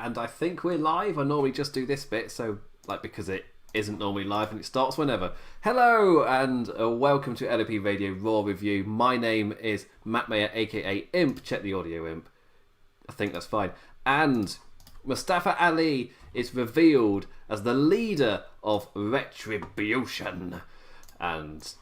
And I think we're live. I normally just do this bit, so because it isn't normally live and it starts whenever. Hello and welcome to LOP Radio RAW review. My name is Matt Maher, aka Imp. Check the audio, Imp. I think that's fine. And Mustafa Ali is revealed as the leader of Retribution. And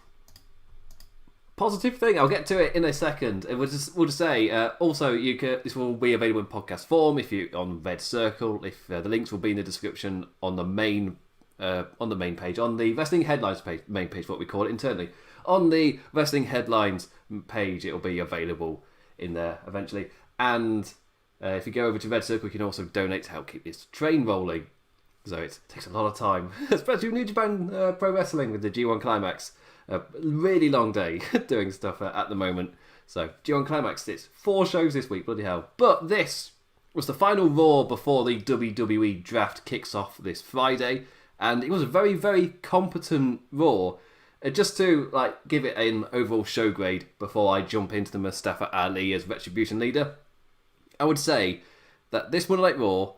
positive thing, I'll get to it in a second. We'll just say, also, this will be available in podcast form if you on RedCircle. If the links will be in the description on the main page, on the Wrestling Headlines page, main page, what we call it internally. On the Wrestling Headlines page, it'll be available in there eventually. And if you go over to RedCircle, you can also donate to help keep this train rolling. So it takes a lot of time, especially with New Japan Pro Wrestling with the G1 Climax. A really long day doing stuff at the moment. So G1 Climax, it's 4 shows this week, bloody hell. But this was the final Raw before the WWE Draft kicks off this Friday. And it was a very, very competent Raw. Just to give it an overall show grade before I jump into the Mustafa Ali as Retribution leader, I would say that this Monday Night Raw,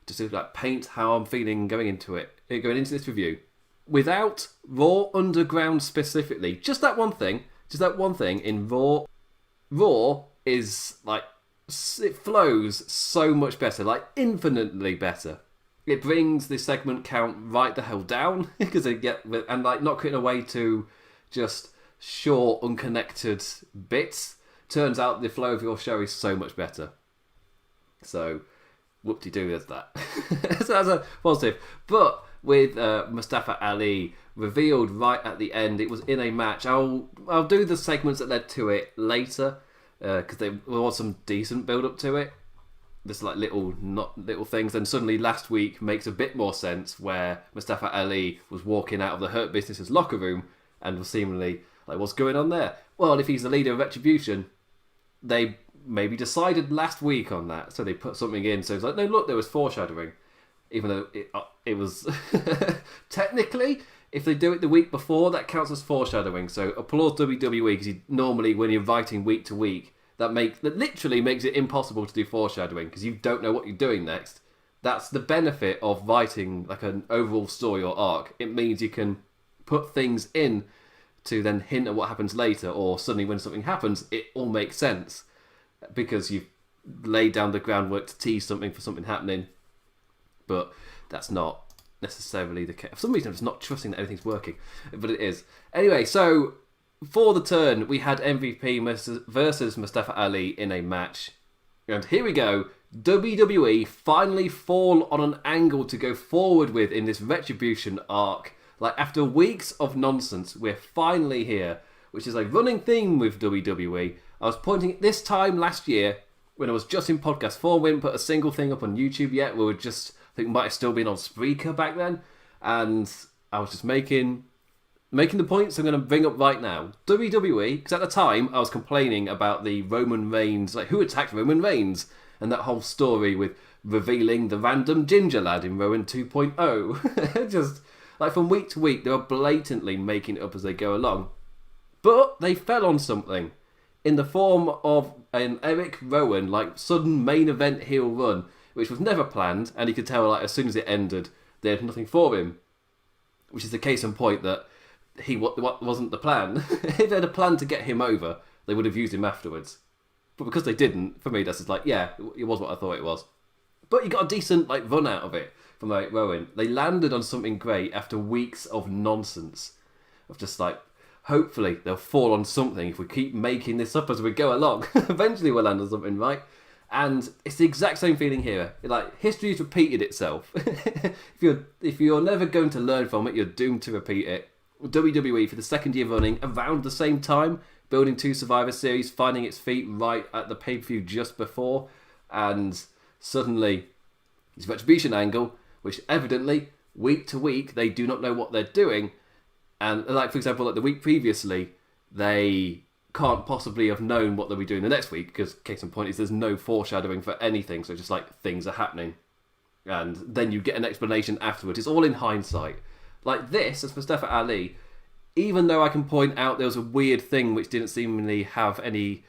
just to paint how I'm feeling going into this review, without Raw Underground specifically, just that one thing in Raw is it flows so much better, infinitely better. It brings the segment count right the hell down because they get not cutting away to just short, unconnected bits. Turns out the flow of your show is so much better. So, whoop-de-doo, there's that. So that's a positive. But with Mustafa Ali revealed right at the end, it was in a match. I'll do the segments that led to it later because there was some decent build-up to it. There's little things. Then suddenly last week makes a bit more sense where Mustafa Ali was walking out of the Hurt Business's locker room and was seemingly what's going on there? Well, if he's the leader of Retribution, they maybe decided last week on that, so they put something in. So it's no, look, there was foreshadowing, even though it was technically, if they do it the week before, that counts as foreshadowing. So applause WWE, because normally when you're writing week to week, that literally makes it impossible to do foreshadowing because you don't know what you're doing next. That's the benefit of writing an overall story or arc. It means you can put things in to then hint at what happens later, or suddenly when something happens, it all makes sense because you've laid down the groundwork to tease something for something happening. But that's not necessarily the case. For some reason, I'm just not trusting that everything's working, but it is. Anyway, so for the turn, we had MVP versus Mustafa Ali in a match. And here we go. WWE finally fall on an angle to go forward with in this Retribution arc. After weeks of nonsense, we're finally here, which is a running theme with WWE. I was pointing at this time last year, when I was just in podcast form. We hadn't put a single thing up on YouTube yet. We were just, I think, might have still been on Spreaker back then. And I was just making the points I'm going to bring up right now. WWE, because at the time I was complaining about the Roman Reigns, who attacked Roman Reigns, and that whole story with revealing the random ginger lad in Rowan 2.0. Just, from week to week, they were blatantly making it up as they go along. But they fell on something in the form of an Eric Rowan, sudden main event heel run, which was never planned, and you could tell, as soon as it ended, they had nothing for him. Which is the case in point that what wasn't the plan. If they had a plan to get him over, they would have used him afterwards. But because they didn't, for me, that's just yeah, it was what I thought it was. But you got a decent run out of it from Eric Rowan. They landed on something great after weeks of nonsense. Of just hopefully they'll fall on something if we keep making this up as we go along. Eventually we'll land on something, right? And it's the exact same feeling here. History's repeated itself. If you're never going to learn from it, you're doomed to repeat it. WWE, for the second year running, around the same time, building 2 Survivor Series, finding its feet right at the pay-per-view just before, and suddenly, this Retribution angle, which evidently, week to week, they do not know what they're doing, and for example, the week previously, they can't possibly have known what they'll be doing the next week, because case in point is there's no foreshadowing for anything, so just things are happening. And then you get an explanation afterwards. It's all in hindsight. This, as Mustafa Ali, even though I can point out there was a weird thing which didn't seemingly have any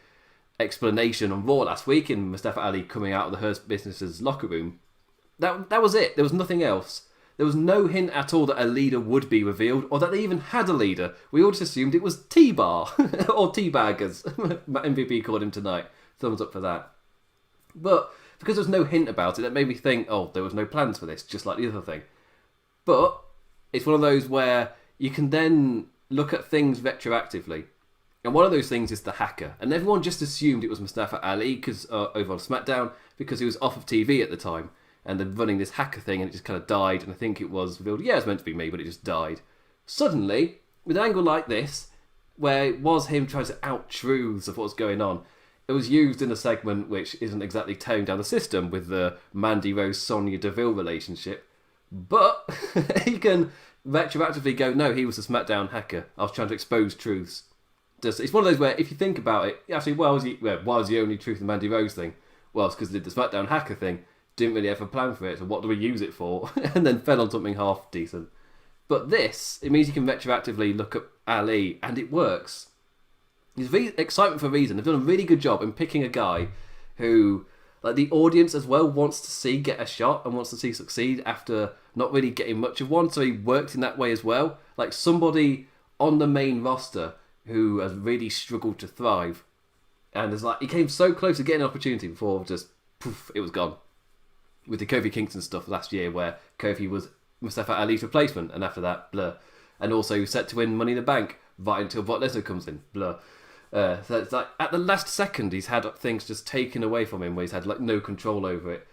explanation on Raw last week in Mustafa Ali coming out of the Hurt Business's locker room, That was it. There was nothing else. There was no hint at all that a leader would be revealed, or that they even had a leader. We all just assumed it was T-Bar, or T-Bag, as MVP called him tonight. Thumbs up for that. But because there was no hint about it, that made me think, oh, there was no plans for this, just like the other thing. But it's one of those where you can then look at things retroactively. And one of those things is the hacker. And everyone just assumed it was Mustafa Ali over on Smackdown because he was off of TV at the time. And then running this hacker thing, and it just kind of died. And I think it was revealed, yeah, it's meant to be me, but it just died. Suddenly, with an angle like this, where it was him trying to out truths of what's going on, it was used in a segment which isn't exactly tearing down the system with the Mandy Rose-Sonya Deville relationship. But he can retroactively go, no, he was a Smackdown hacker. I was trying to expose truths. It's one of those where, if you think about it, actually, why was the only truth in the Mandy Rose thing? Well, it's because they did the Smackdown hacker thing. Didn't really have a plan for it, so what do we use it for? And then fell on something half decent. But this, it means you can retroactively look at Ali, and it works. It's excitement for a reason. They've done a really good job in picking a guy who, like, the audience as well wants to see get a shot and wants to see succeed after not really getting much of one, so he worked in that way as well. Like, somebody on the main roster who has really struggled to thrive. And it's like, he came so close to getting an opportunity before just, poof, it was gone. With the Kofi Kingston stuff last year, where Kofi was Mustafa Ali's replacement, and after that, blur. And also he was set to win Money in the Bank right until Brock Lesnar comes in, blur. So it's like at the last second, he's had things just taken away from him, where he's had like no control over it.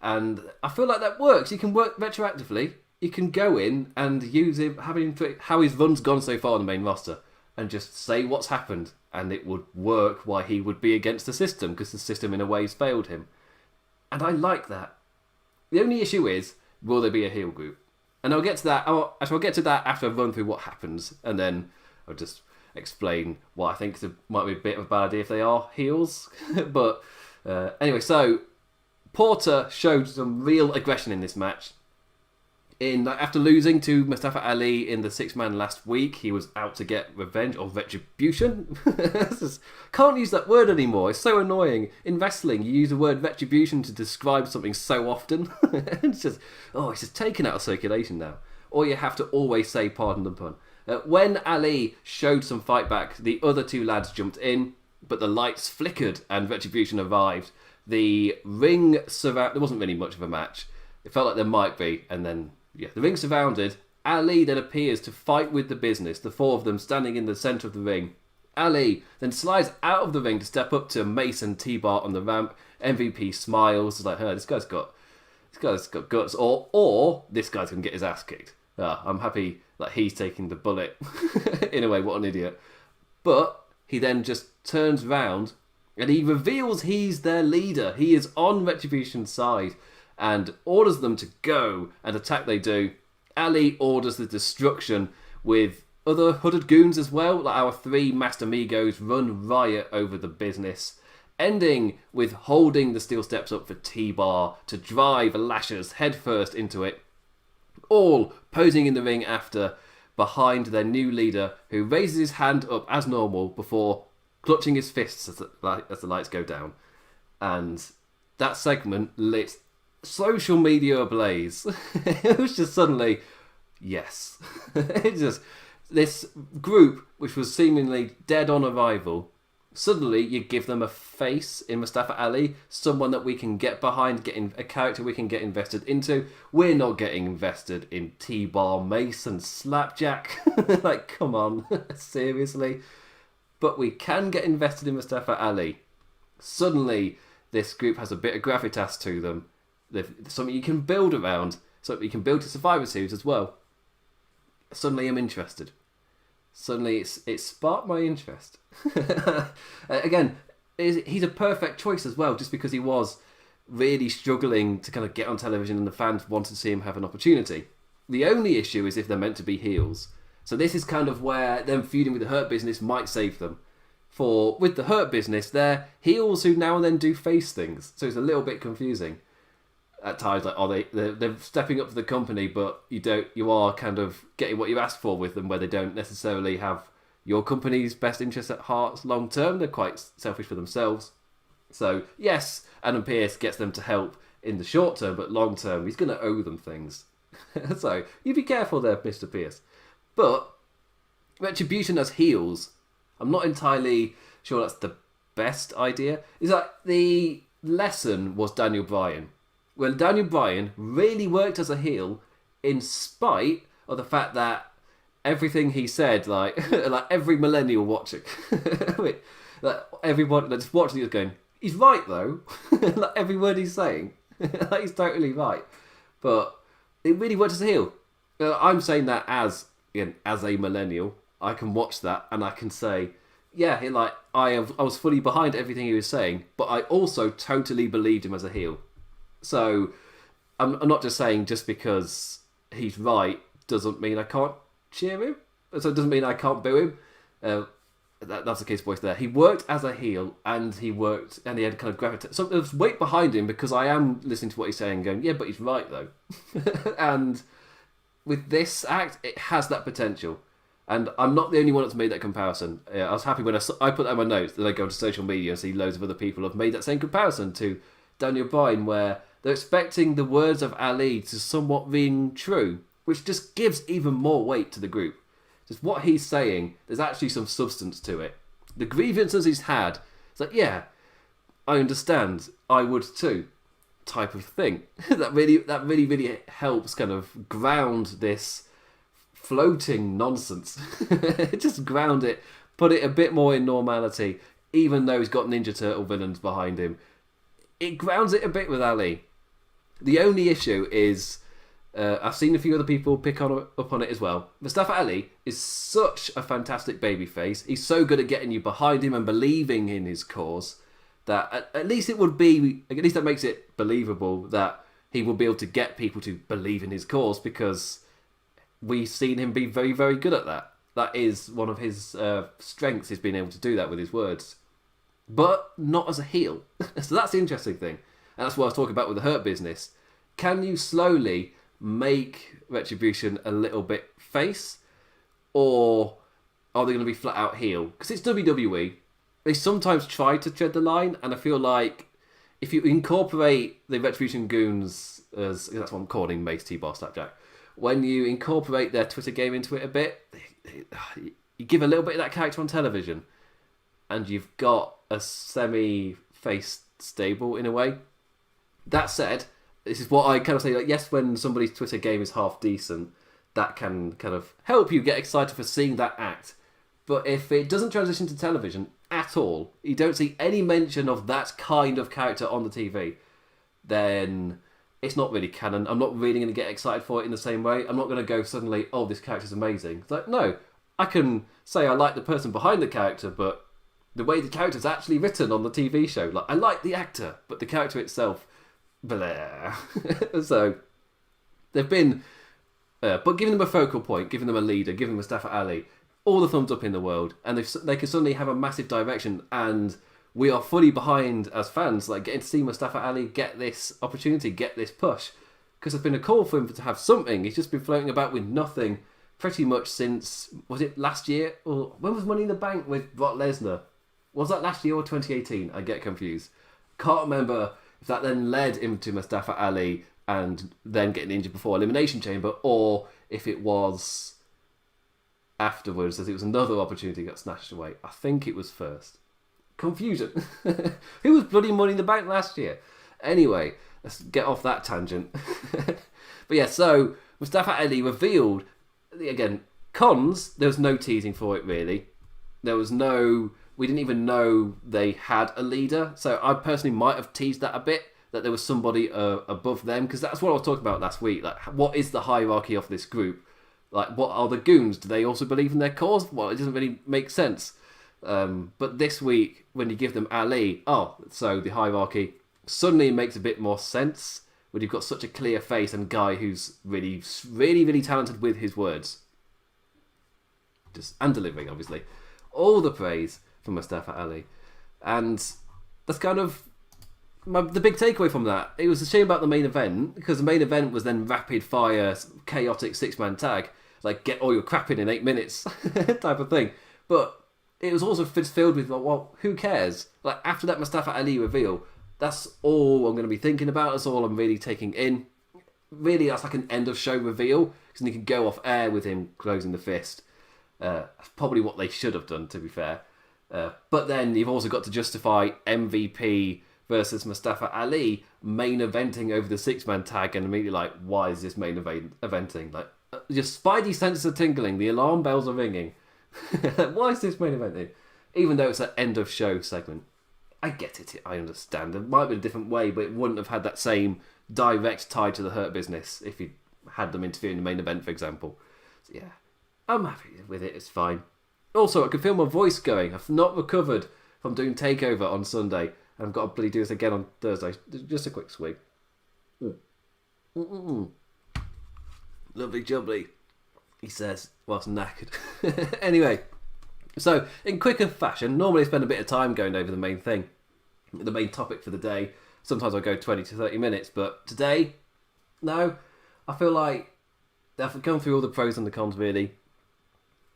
And I feel like that works. You can work retroactively. You can go in and use him, how his run's gone so far on the main roster, and just say what's happened, and it would work why he would be against the system, because the system in a way has failed him. And I like that. The only issue is, will there be a heel group? And I'll get to that. I'll get to that after I run through what happens, and then I'll just explain what I think might be a bit of a bad idea if they are heels. But anyway, so Porter showed some real aggression in this match. After losing to Mustafa Ali in the 6-man last week, he was out to get revenge or retribution. Can't use that word anymore. It's so annoying. In wrestling, you use the word retribution to describe something so often. It's just taken out of circulation now. Or you have to always say pardon the pun. When Ali showed some fight back, the other two lads jumped in, but the lights flickered and retribution arrived. The ring there wasn't really much of a match. It felt like there might be, and then the ring surrounded. Ali then appears to fight with the business, the four of them standing in the centre of the ring. Ali then slides out of the ring to step up to Mace and T-Bar on the ramp. MVP smiles. It's like, this guy's got guts, or this guy's going to get his ass kicked. I'm happy that he's taking the bullet. In a way, what an idiot. But he then just turns round and he reveals he's their leader. He is on Retribution's side and orders them to go and attack. They do. Ali orders the destruction with other hooded goons as well. Like our 3 Master Migos run riot over the business, ending with holding the steel steps up for T-Bar to drive Lashes headfirst into it. All posing in the ring after, behind their new leader, who raises his hand up as normal before clutching his fists as the lights go down. And that segment lit social media ablaze. It was just suddenly, yes. It's just this group, which was seemingly dead on arrival, suddenly you give them a face in Mustafa Ali, someone that we can get behind, a character we can get invested into. We're not getting invested in T-Bar, Mace and Slapjack. Like, come on, seriously. But we can get invested in Mustafa Ali. Suddenly, this group has a bit of gravitas to them. Something you can build around, something you can build to Survivor Series as well. Suddenly I'm interested. Suddenly it sparked my interest. Again, he's a perfect choice as well, just because he was really struggling to kind of get on television and the fans wanted to see him have an opportunity. The only issue is if they're meant to be heels. So this is kind of where them feuding with the Hurt Business might save them. For with the Hurt Business, they're heels who now and then do face things. So it's a little bit confusing at times. Like, they're stepping up for the company, but you are kind of getting what you asked for with them, where they don't necessarily have your company's best interests at heart long term. They're quite selfish for themselves. So yes, Adam Pearce gets them to help in the short term, but long term, he's going to owe them things. So, you be careful there, Mr. Pierce. But, Retribution as heels, I'm not entirely sure that's the best idea. It's like the lesson was Daniel Bryan. When Daniel Bryan really worked as a heel in spite of the fact that everything he said, like every millennial watching, like everybody that's watching it was going, he's right though. Like every word he's saying, like he's totally right. But it really worked as a heel. I'm saying that as a millennial, I can watch that and I can say, yeah, I was fully behind everything he was saying, but I also totally believed him as a heel. So I'm not just saying just because he's right doesn't mean I can't cheer him. So it doesn't mean I can't boo him. That's the case voice there. He worked as a heel and he had kind of gravitas. So there's weight behind him because I am listening to what he's saying going, yeah, but he's right though. And with this act, it has that potential. And I'm not the only one that's made that comparison. I was happy when I put that in my notes, that I go to social media and see loads of other people have made that same comparison to Daniel Bryan, where they're expecting the words of Ali to somewhat ring true, which just gives even more weight to the group. Just what he's saying, there's actually some substance to it. The grievances he's had, it's like, yeah, I understand, I would too, type of thing. that really helps kind of ground this floating nonsense. Just ground it, put it a bit more in normality, even though he's got Ninja Turtle villains behind him. It grounds it a bit with Ali. The only issue is, I've seen a few other people pick up on it as well. Mustafa Ali is such a fantastic babyface. He's so good at getting you behind him and believing in his cause that at least that makes it believable that he will be able to get people to believe in his cause, because we've seen him be very, very good at that. That is one of his strengths, is being able to do that with his words. But not as a heel. So that's the interesting thing. And that's what I was talking about with the Hurt Business. Can you slowly make Retribution a little bit face? Or are they going to be flat out heel? Because it's WWE. They sometimes try to tread the line, and I feel like if you incorporate the Retribution goons, as that's what I'm calling Mace, T-Bar, Slapjack, when you incorporate their Twitter game into it a bit, you give a little bit of that character on television, and you've got a semi-face stable in a way. That said, this is what I kind of say, like, yes, when somebody's Twitter game is half decent, that can kind of help you get excited for seeing that act. But if it doesn't transition to television at all, you don't see any mention of that kind of character on the TV, then it's not really canon. I'm not really going to get excited for it in the same way. I'm not going to go suddenly, oh, this character's amazing. It's like, no, I can say I like the person behind the character, but the way the character's actually written on the TV show, like, I like the actor, but the character itself, blah. So they've been, but giving them a focal point, giving them a leader, giving Mustafa Ali all the thumbs up in the world, and they can suddenly have a massive direction, and we are fully behind as fans, like getting to see Mustafa Ali get this opportunity, get this push, because there's been a call for him to have something. He's just been floating about with nothing pretty much since, was it last year? Or when was Money in the Bank with Brock Lesnar? Was that last year or 2018? I get confused. Can't remember if that then led him to Mustafa Ali and then getting injured before Elimination Chamber, or if it was afterwards, as it was another opportunity that got snatched away. I think it was first. Confusion. Who was bloody Money in the Bank last year? Anyway, let's get off that tangent. But yeah, so Mustafa Ali revealed, again, cons, there was no teasing for it really. We didn't even know they had a leader. So I personally might have teased that a bit, that there was somebody above them, because that's what I was talking about last week. Like, what is the hierarchy of this group? Like, what are the goons? Do they also believe in their cause? Well, it doesn't really make sense. But this week, when you give them Ali, so the hierarchy suddenly makes a bit more sense when you've got such a clear face and guy who's really, really, really talented with his words. And delivering, obviously. All the praise for Mustafa Ali. And that's kind of the big takeaway from that. It was a shame about the main event, because the main event was then rapid fire, chaotic 6-man tag. Like, get all your crap in 8 minutes type of thing. But it was also filled with, well, who cares? Like, after that Mustafa Ali reveal, That's all I'm going to be thinking about. That's all I'm really taking in. Really, that's like an end of show reveal, because then you can go off air with him closing the fist. That's probably what they should have done, to be fair. But then you've also got to justify MVP versus Mustafa Ali main eventing over the 6-man tag, and immediately like, why is this main eventing? Like, your spidey senses are tingling, the alarm bells are ringing. Why is this main eventing? Even though it's an end of show segment. I get it, I understand. It might be a different way, but it wouldn't have had that same direct tie to the Hurt Business if you had them interfere in the main event, for example. So yeah, I'm happy with it, it's fine. Also, I can feel my voice going. I've not recovered from doing TakeOver on Sunday. I've got to bloody do this again on Thursday. Just a quick swig. Lovely jubbly, he says, whilst knackered. Anyway, so in quicker fashion, normally I spend a bit of time going over the main thing, the main topic for the day. Sometimes I go 20 to 30 minutes, but today, no. I feel like I've gone through all the pros and the cons, really.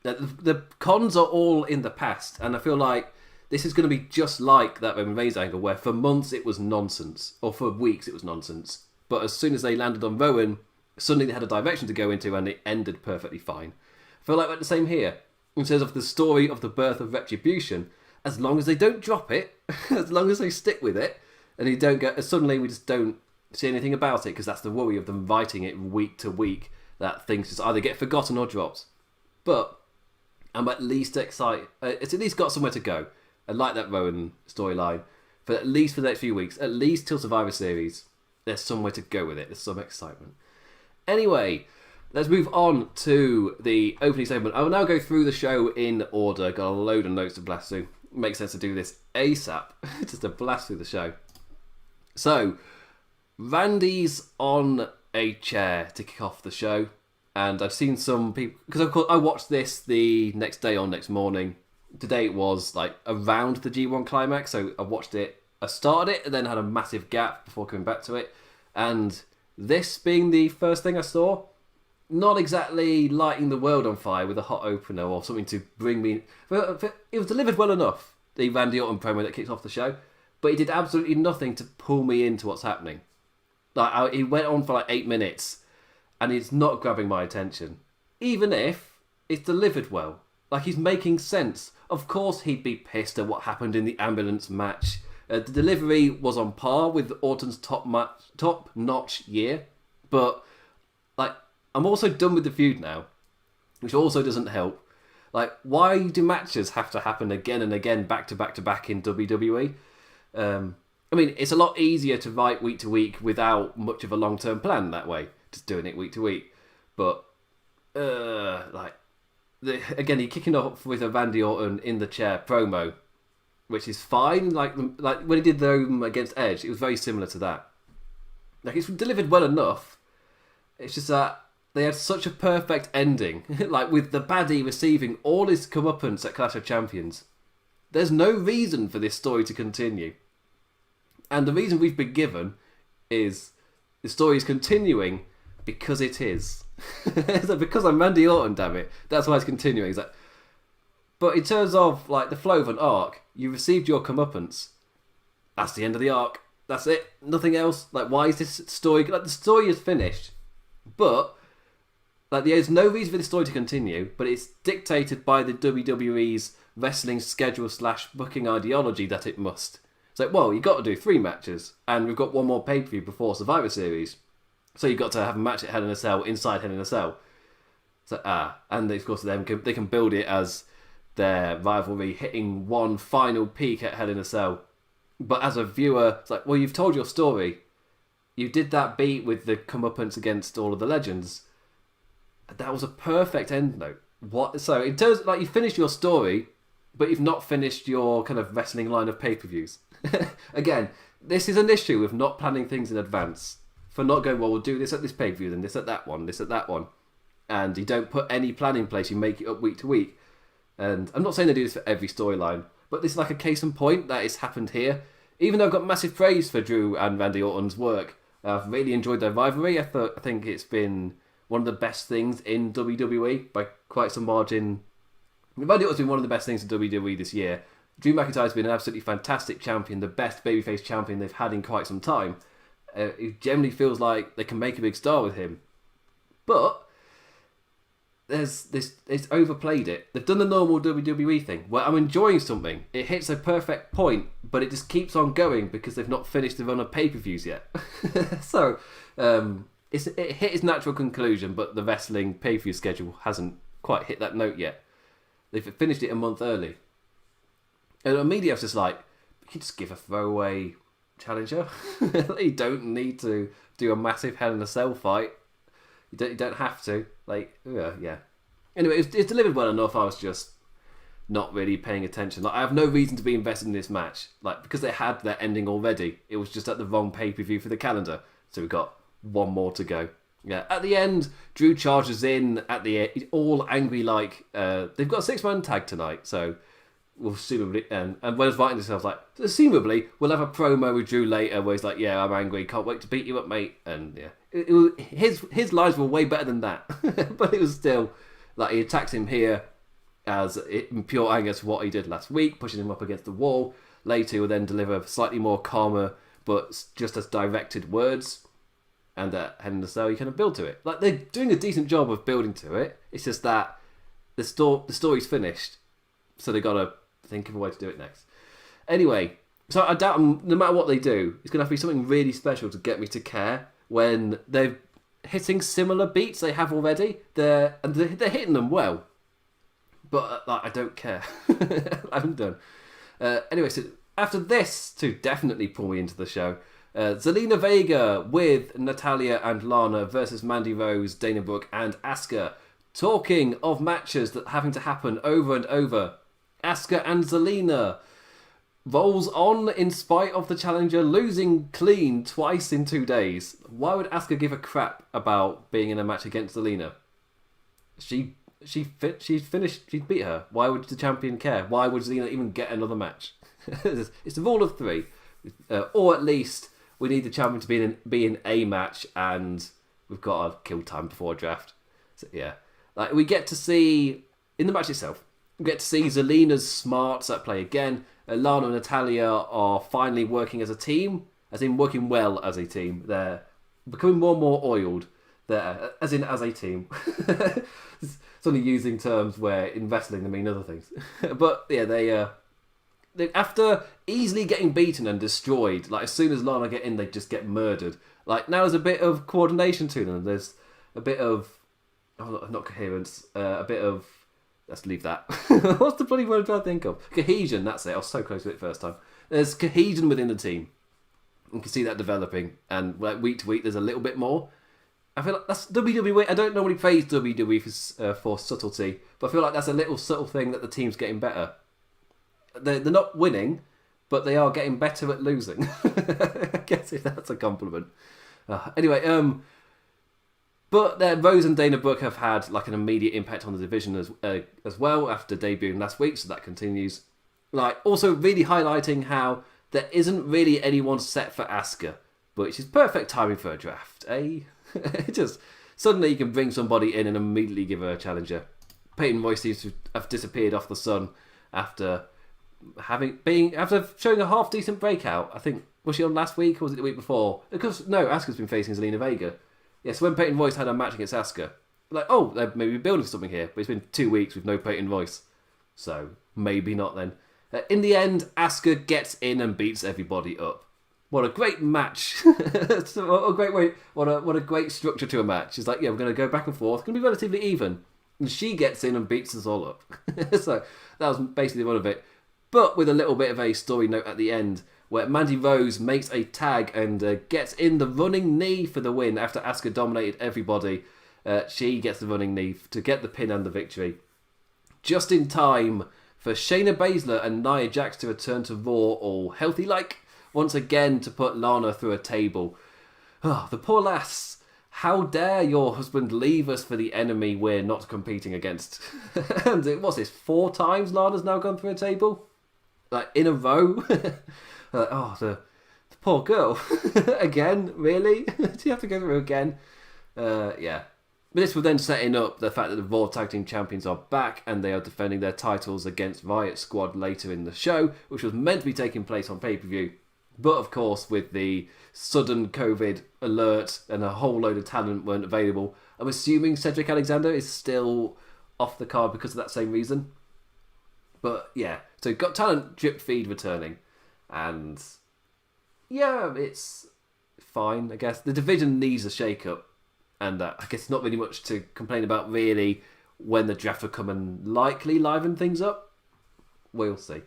The cons are all in the past, and I feel like this is going to be just like that Roman Reigns angle, where for months it was nonsense, or for weeks it was nonsense. But as soon as they landed on Rowan, suddenly they had a direction to go into, and it ended perfectly fine. I feel like we're the same here. In terms of the story of the birth of Retribution, as long as they don't drop it, as long as they stick with it, and you don't get suddenly we just don't see anything about it, because that's the worry of them writing it week to week, that things just either get forgotten or dropped. But I'm at least excited. It's at least got somewhere to go. I like that Rowan storyline. But at least for the next few weeks, at least till Survivor Series, there's somewhere to go with it. There's some excitement. Anyway, let's move on to the opening segment. I will now go through the show in order. Got a load of notes to blast through. Makes sense to do this ASAP. Just to blast through the show. So, Randy's on a chair to kick off the show. And I've seen some people, because of course I watched this the next day or next morning. Today it was like around the G1 climax, so I watched it. I started it and then had a massive gap before coming back to it. And this being the first thing I saw, not exactly lighting the world on fire with a hot opener or something to bring me. It was delivered well enough, the Randy Orton promo that kicked off the show, but it did absolutely nothing to pull me into what's happening. Like it went on for like 8 minutes. And it's not grabbing my attention. Even if it's delivered well. Like, he's making sense. Of course he'd be pissed at what happened in the ambulance match. The delivery was on par with Orton's top-notch year. But, like, I'm also done with the feud now. Which also doesn't help. Like, why do matches have to happen again and again, back to back to back in WWE? I mean, it's a lot easier to write week to week without much of a long-term plan that way. Just doing it week to week, but again, you're kicking off with a Randy Orton in the chair promo, which is fine. Like when he did them against Edge, it was very similar to that. Like, it's delivered well enough. It's just that they had such a perfect ending, like with the baddie receiving all his comeuppance at Clash of Champions. There's no reason for this story to continue, and the reason we've been given is the story is continuing. Because it is. Because I'm Randy Orton, damn it. That's why it's continuing. It's like, but in terms of like the flow of an arc, you received your comeuppance. That's the end of the arc. That's it. Nothing else. Like, why is this story... Like, the story is finished. But, like, there's no reason for the story to continue, but it's dictated by the WWE's wrestling schedule / booking ideology that it must. It's like, well, you've got to do 3 matches, and we've got one more pay-per-view before Survivor Series. So you've got to have a match at Hell in a Cell inside Hell in a Cell. So, and of course they can build it as their rivalry hitting one final peak at Hell in a Cell. But as a viewer, it's like, well, you've told your story. You did that beat with the comeuppance against all of the legends. That was a perfect end note. What? So in terms of, like, you finished your story, but you've not finished your kind of wrestling line of pay-per-views. Again, this is an issue with not planning things in advance. For not going, well, we'll do this at this pay-per-view, then this at that one, this at that one. And you don't put any plan in place, you make it up week to week. And I'm not saying they do this for every storyline, but this is like a case in point that it's happened here. Even though I've got massive praise for Drew and Randy Orton's work, I've really enjoyed their rivalry. I think it's been one of the best things in WWE by quite some margin. Randy Orton's been one of the best things in WWE this year, Drew McIntyre's been an absolutely fantastic champion, the best babyface champion they've had in quite some time. It generally feels like they can make a big star with him. But it's overplayed it. They've done the normal WWE thing where I'm enjoying something. It hits a perfect point, but it just keeps on going because they've not finished the run of pay-per-views yet. So it hit its natural conclusion, but the wrestling pay-per-view schedule hasn't quite hit that note yet. They've finished it a month early. And the media was just like, you can just give a throwaway challenger. You don't need to do a massive Hell in a Cell fight. You don't have to. Yeah. Anyway, it's delivered well enough. I was just not really paying attention. I have no reason to be invested in this match. Because they had their ending already. It was just at the wrong pay-per-view for the calendar. So we've got one more to go. Yeah. At the end, Drew charges in at the end, all angry they've got a 6-man tag tonight. So we'll assumably, and when I was writing this, I was like, assumably, we'll have a promo with Drew later where he's like, yeah, I'm angry, can't wait to beat you up, mate. And yeah, his lines were way better than that. But it was still, he attacks him here in pure anger to what he did last week, pushing him up against the wall. Later, he will then deliver slightly more calmer, but just as directed words. And Hell in a Cell, you kind of build to it. They're doing a decent job of building to it. It's just that the story's finished. So they got to think of a way to do it next. Anyway, so I doubt no matter what they do, it's going to have to be something really special to get me to care when they're hitting similar beats they have already. They're hitting them well. But I don't care. I'm done. Anyway, so after this, to definitely pull me into the show, Zelina Vega with Natalya and Lana versus Mandy Rose, Dana Brooke and Asuka. Talking of matches that having to happen over and over, Asuka and Zelina rolls on in spite of the challenger losing clean twice in 2 days. Why would Asuka give a crap about being in a match against Zelina? She's finished. She beat her. Why would the champion care? Why would Zelina even get another match? It's the rule of 3, or at least we need the champion to be in a match, and we've got to kill time before a draft. So, yeah, we get to see in the match itself. We get to see Zelina's smarts at play again. Lana and Natalya are finally working as a team, as in working well as a team. They're becoming more and more oiled, as a team. It's only using terms where in wrestling they mean other things. But yeah, they after easily getting beaten and destroyed, as soon as Lana get in, they just get murdered. Now there's a bit of coordination to them. There's a bit of not coherence, a bit of. Let's leave that. What's the bloody word I'm trying to think of? Cohesion, that's it. I was so close to it first time. There's cohesion within the team. You can see that developing. And week to week, there's a little bit more. I feel like that's WWE. I don't normally praise WWE for subtlety, but I feel like that's a little subtle thing that the team's getting better. They're not winning, but they are getting better at losing. I guess if that's a compliment. Anyway, but Rose and Dana Brooke have had an immediate impact on the division as well after debuting last week, so that continues. Also really highlighting how there isn't really anyone set for Asuka, which is perfect timing for a draft, eh? Just suddenly you can bring somebody in and immediately give her a challenger. Peyton Royce seems to have disappeared off the sun after showing a half decent breakout. I think, was she on last week or was it the week before? Because no, Asuka's been facing Zelina Vega. Yeah, so when Peyton Royce had a match against Asuka, they're maybe building something here, but it's been 2 weeks with no Peyton Royce. So, maybe not then. In the end, Asuka gets in and beats everybody up. What a great match. What a great way, what a great structure to a match. It's we're going to go back and forth. It's going to be relatively even. And she gets in and beats us all up. So, that was basically one of it. But with a little bit of a story note at the end, where Mandy Rose makes a tag and gets in the running knee for the win after Asuka dominated everybody. She gets the running knee to get the pin and the victory. Just in time for Shayna Baszler and Nia Jax to return to Raw all healthy-like, once again to put Lana through a table. Oh, the poor lass. How dare your husband leave us for the enemy we're not competing against? And what's this, 4 times Lana's now gone through a table? In a row? The poor girl. Again? Really? Do you have to go through again? Yeah. But this was then setting up the fact that the Raw Tag Team Champions are back and they are defending their titles against Riot Squad later in the show, which was meant to be taking place on pay-per-view. But of course, with the sudden COVID alert and a whole load of talent weren't available, I'm assuming Cedric Alexander is still off the card because of that same reason. But yeah, so got talent drip feed returning. And yeah, it's fine, I guess. The division needs a shake-up. And I guess not really much to complain about, really, when the draft will come and likely liven things up. We'll see.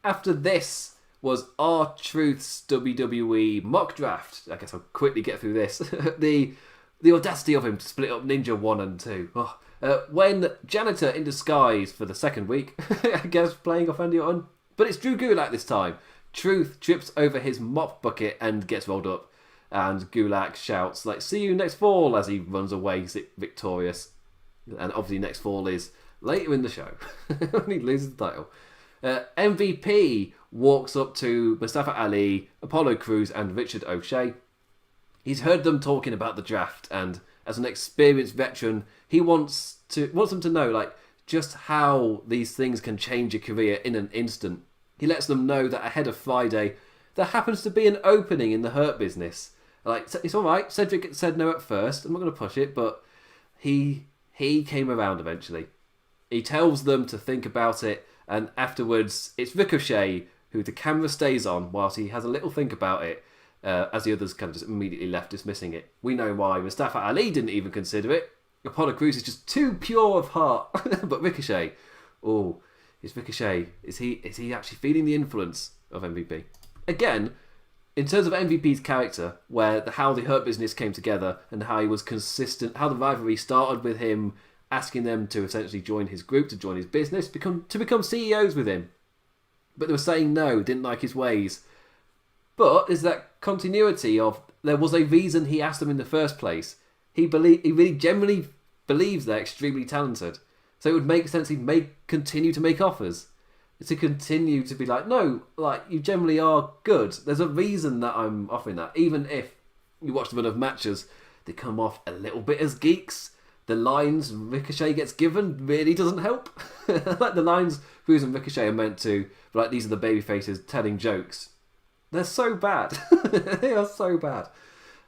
After this was R-Truth's WWE Mock Draft. I guess I'll quickly get through this. the audacity of him to split up Ninja 1 and 2. When Janitor in disguise for the second week, I guess, playing off Randy Orton. But it's Drew Gulak this time. Truth trips over his mop bucket and gets rolled up. And Gulak shouts, like, "See you next fall," as he runs away victorious. And obviously next fall is later in the show, when he loses the title. MVP walks up to Mustafa Ali, Apollo Crews, and Richard O'Shea. He's heard them talking about the draft, and as an experienced veteran, he wants them to know, like, just how these things can change your career in an instant. He lets them know that ahead of Friday, there happens to be an opening in the Hurt Business. Like, it's all right. Cedric said no at first. I'm not going to push it, but he came around eventually. He tells them to think about it, and afterwards, it's Ricochet who the camera stays on whilst he has a little think about it, as the others kind of just immediately left dismissing it. We know why. Mustafa Ali didn't even consider it. Apollo Crews is just too pure of heart. But Ricochet, is Ricochet, is he actually feeling the influence of MVP? Again, in terms of MVP's character, how the Hurt Business came together and how he was consistent, how the rivalry started with him asking them to essentially join his group, to join his business, to become CEOs with him. But they were saying no, didn't like his ways. But there's that continuity of, there was a reason he asked them in the first place. He really genuinely believes they're extremely talented. So it would make sense he'd continue to make offers. To continue to be like, no, like, you generally are good. There's a reason that I'm offering that. Even if you watch the run of matches, they come off a little bit as geeks. The lines Ricochet gets given really doesn't help. Like, the lines Crews and Ricochet are meant to, like, these are the baby faces telling jokes. They're so bad. They are so bad.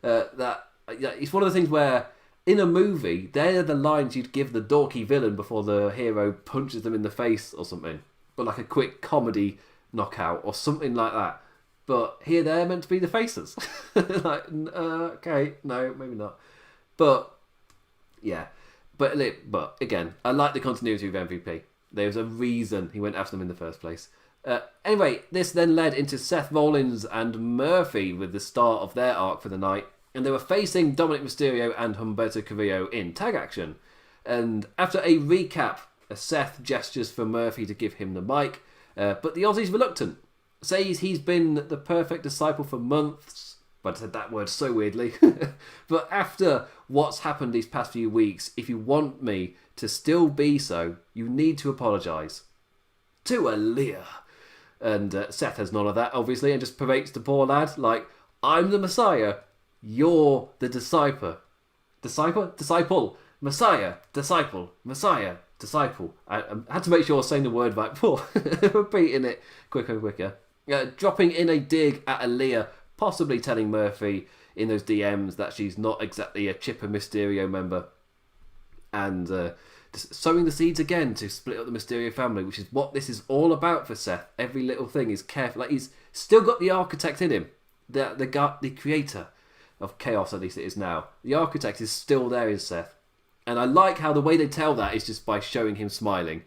It's one of the things where, in a movie, they're the lines you'd give the dorky villain before the hero punches them in the face or something. But like a quick comedy knockout or something like that. But here they're meant to be the faces. Like, okay, no, maybe not. But yeah, but again, I like the continuity of MVP. There's a reason he went after them in the first place. Anyway, this then led into Seth Rollins and Murphy with the start of their arc for the night, and they were facing Dominic Mysterio and Humberto Carrillo in tag action. And after a recap, Seth gestures for Murphy to give him the mic, but the Aussie's reluctant. Says he's been the perfect disciple for months, but I said that word so weirdly. But after what's happened these past few weeks, if you want me to still be so, you need to apologise. To Aaliyah. And Seth has none of that, obviously, and just berates the poor lad like, I'm the Messiah, you're the disciple. Disciple. Messiah. Disciple. Messiah. Disciple. I had to make sure I was saying the word right before repeating it quicker and quicker. Dropping in a dig at Aaliyah, possibly telling Murphy in those DMs that she's not exactly a Chipper Mysterio member. And just sowing the seeds again to split up the Mysterio family, which is what this is all about for Seth. Every little thing is careful. Like, he's still got the architect in him. The creator of chaos, at least it is now. The architect is still there in Seth. And I like how the way they tell that is just by showing him smiling.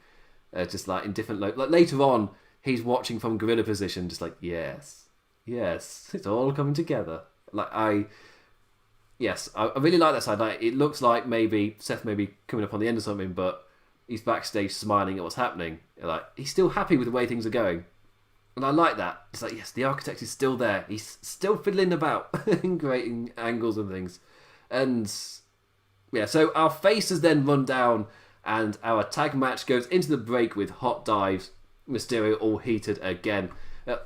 Just like in different... like later on, he's watching from gorilla position, just like, yes, it's all coming together. Like, I really like that side. Like, it looks like maybe Seth may be coming up on the end of something, but he's backstage smiling at what's happening. Like, he's still happy with the way things are going. And I like that. It's like, yes, the architect is still there. He's still fiddling about and creating angles and things. And yeah, so our faces then run down and our tag match goes into the break with hot dives. Mysterio all heated again.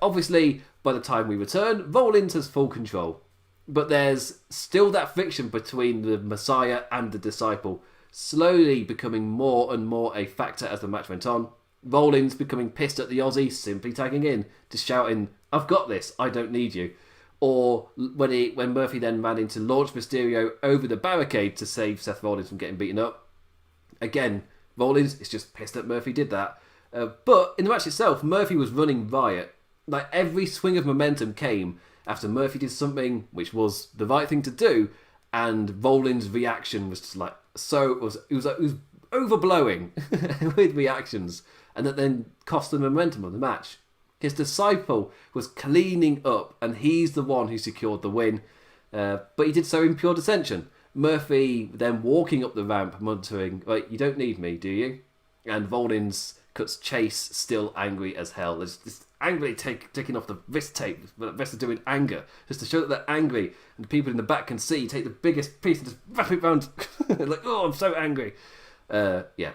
Obviously, by the time we return, Rollins has full control. But there's still that friction between the Messiah and the disciple, slowly becoming more and more a factor as the match went on. Rollins becoming pissed at the Aussie, simply tagging in, just shouting, "I've got this, I don't need you." Or when Murphy then ran in to launch Mysterio over the barricade to save Seth Rollins from getting beaten up. Again, Rollins is just pissed that Murphy did that. But in the match itself, Murphy was running riot. Like, every swing of momentum came after Murphy did something which was the right thing to do, and Rollins' reaction was just like it was overblowing with reactions, and that then cost the momentum of the match. His disciple was cleaning up, and he's the one who secured the win. But he did so in pure dissension. Murphy then walking up the ramp, muttering, "Wait, you don't need me, do you?" And Rollins cuts Chase, still angry as hell. There's this angrily taking off the wrist tape, but the rest are doing anger, just to show that they're angry, and the people in the back can see. Take the biggest piece and just wrap it round. Like, oh, I'm so angry. Yeah,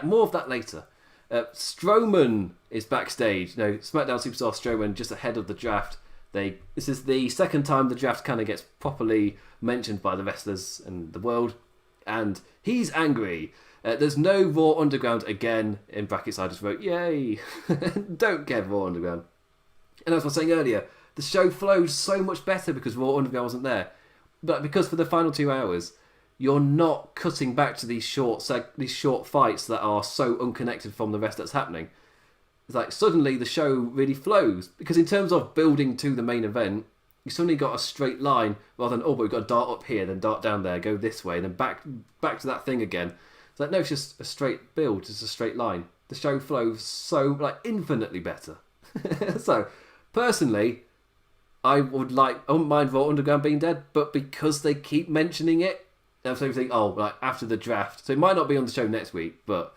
more of that later. Strowman is backstage. Smackdown superstar Strowman just ahead of the draft. This is the second time the draft kind of gets properly mentioned by the wrestlers and the world, and he's angry. There's no Raw Underground again. In brackets, I just wrote, "Yay!" Don't get Raw Underground. And as I was saying earlier, the show flowed so much better because Raw Underground wasn't there. But because for the final 2 hours, you're not cutting back to these short fights that are so unconnected from the rest that's happening. It's like suddenly the show really flows, because in terms of building to the main event, you suddenly got a straight line rather than, oh, but we've got to dart up here, then dart down there, go this way, and then back to that thing again. It's like, no, it's just a straight build, it's a straight line. The show flows so infinitely better. So personally, I wouldn't mind Raw Underground being dead, but because they keep mentioning it, I'm so thinking, after the draft. So it might not be on the show next week, but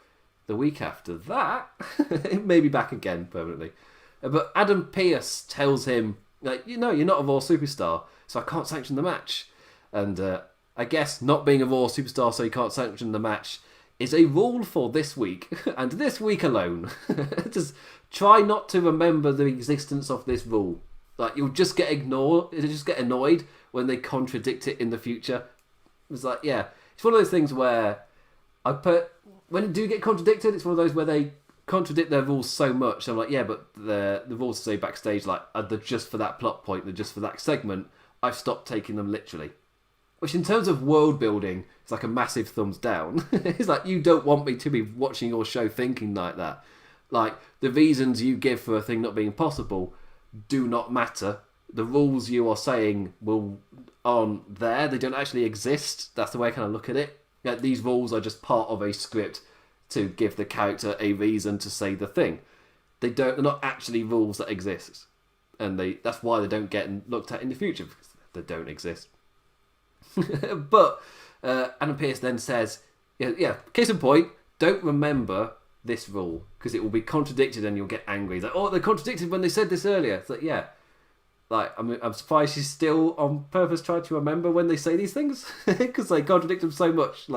the week after that, it may be back again permanently. But Adam Pearce tells him, you're not a Raw superstar, so I can't sanction the match. And I guess not being a Raw superstar so you can't sanction the match is a rule for this week, and this week alone. Just try not to remember the existence of this rule. You'll just get annoyed when they contradict it in the future. It's it's one of those things where when it do get contradicted, it's one of those where they contradict their rules so much. I'm like, yeah, but the rules say backstage, they're just for that plot point, they're just for that segment. I've stopped taking them literally. Which in terms of world building, it's like a massive thumbs down. It's like, you don't want me to be watching your show thinking like that. The reasons you give for a thing not being possible do not matter. The rules you are saying aren't there. They don't actually exist. That's the way I kind of look at it. These rules are just part of a script to give the character a reason to say the thing. They're not actually rules that exist. And that's why they don't get looked at in the future, because they don't exist. But Adam Pearce then says, case in point, don't remember this rule, because it will be contradicted and you'll get angry. It's like, they contradicted when they said this earlier. It's like, I'm surprised she's still on purpose trying to remember when they say these things, because they contradict them so much.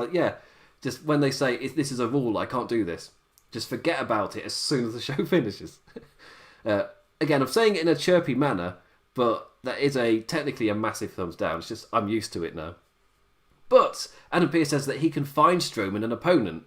Just when they say, this is a rule, I can't do this, just forget about it as soon as the show finishes. Again, I'm saying it in a chirpy manner, but that is technically a massive thumbs down. It's just, I'm used to it now. But Adam Pearce says that he can find Strowman an opponent.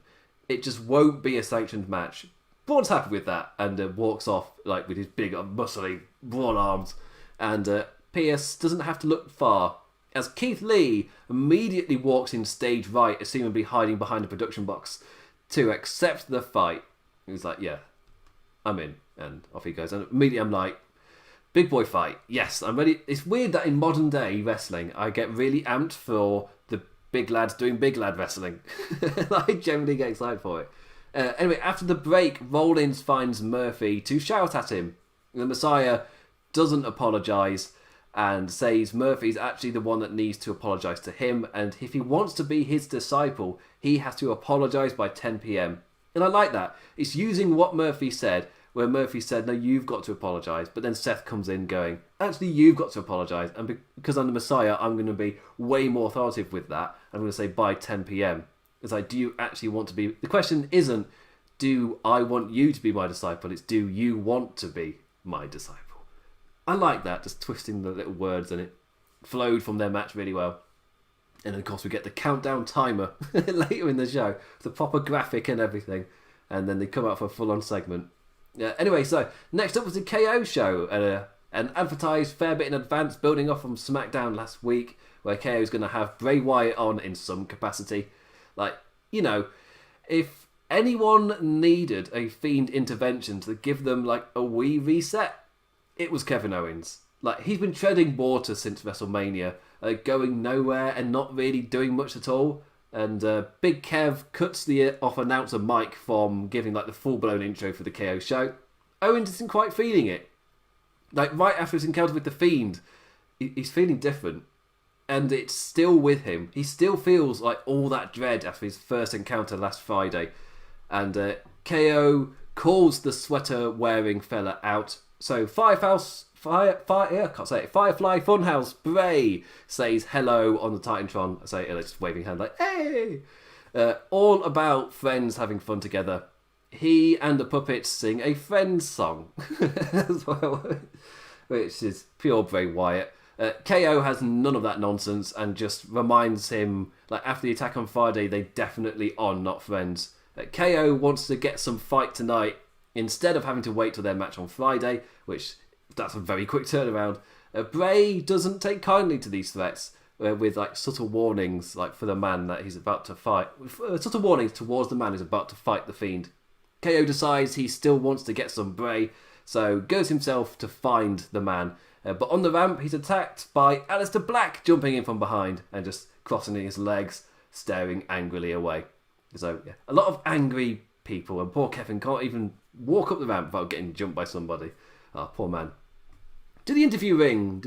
It just won't be a sanctioned match. Braun's happy with that and walks off with his big, muscly, broad arms. And Pearce doesn't have to look far, as Keith Lee immediately walks in stage right, assumably hiding behind a production box, to accept the fight. He's like, yeah, I'm in. And off he goes. And immediately I'm like, big boy fight. Yes, I'm ready. It's weird that in modern day wrestling, I get really amped for the big lads doing big lad wrestling. I generally get excited for it. Anyway, after the break, Rollins finds Murphy to shout at him. The Messiah doesn't apologise and says Murphy's actually the one that needs to apologise to him, and if he wants to be his disciple, he has to apologise by 10 p.m. And I like that. It's using what Murphy said, where Murphy said, no, you've got to apologise, but then Seth comes in going, actually, you've got to apologise, and because I'm the Messiah, I'm going to be way more authoritative with that. I'm going to say by 10 p.m. It's like, do you actually want to be... The question isn't, do I want you to be my disciple? It's, do you want to be my disciple? I like that, just twisting the little words in it. flowed from their match really well. And then, of course, we get the countdown timer later in the show, the proper graphic and everything. And then they come out for a full-on segment. Anyway, so next up was the KO show, and advertised fair bit in advance, building off from Smackdown last week, where KO is going to have Bray Wyatt on in some capacity. Like, you know, if anyone needed a Fiend intervention to give them like a wee reset, it was Kevin Owens. Like, he's been treading water since WrestleMania, going nowhere and not really doing much at all. And Big Kev cuts the off announcer Mike from giving like the full-blown intro for the KO show. Owens isn't quite feeling it. Like, right after his encounter with the Fiend, he's feeling different. And it's still with him. He still feels like all that dread after his first encounter last Friday. And KO calls the sweater-wearing fella out. So Firefly Funhouse Bray says hello on the Titantron. I say, just waving hand like, hey! All about friends having fun together. He and the puppets sing a Friends song as well, which is pure Bray Wyatt. KO has none of that nonsense and just reminds him, like, after the attack on Friday, they definitely are not friends. KO wants to get some fight tonight instead of having to wait till their match on Friday, which that's a very quick turnaround. Bray doesn't take kindly to these threats, with like subtle warnings, like for the man that he's about to fight. Subtle warnings towards the man who's about to fight the Fiend. KO decides he still wants to get some Bray, so goes himself to find the man. But on the ramp, he's attacked by Aleister Black jumping in from behind and just crossing his legs, staring angrily away. So yeah, a lot of angry people, and poor Kevin can't even walk up the ramp without getting jumped by somebody. Oh, poor man. To the interview ring,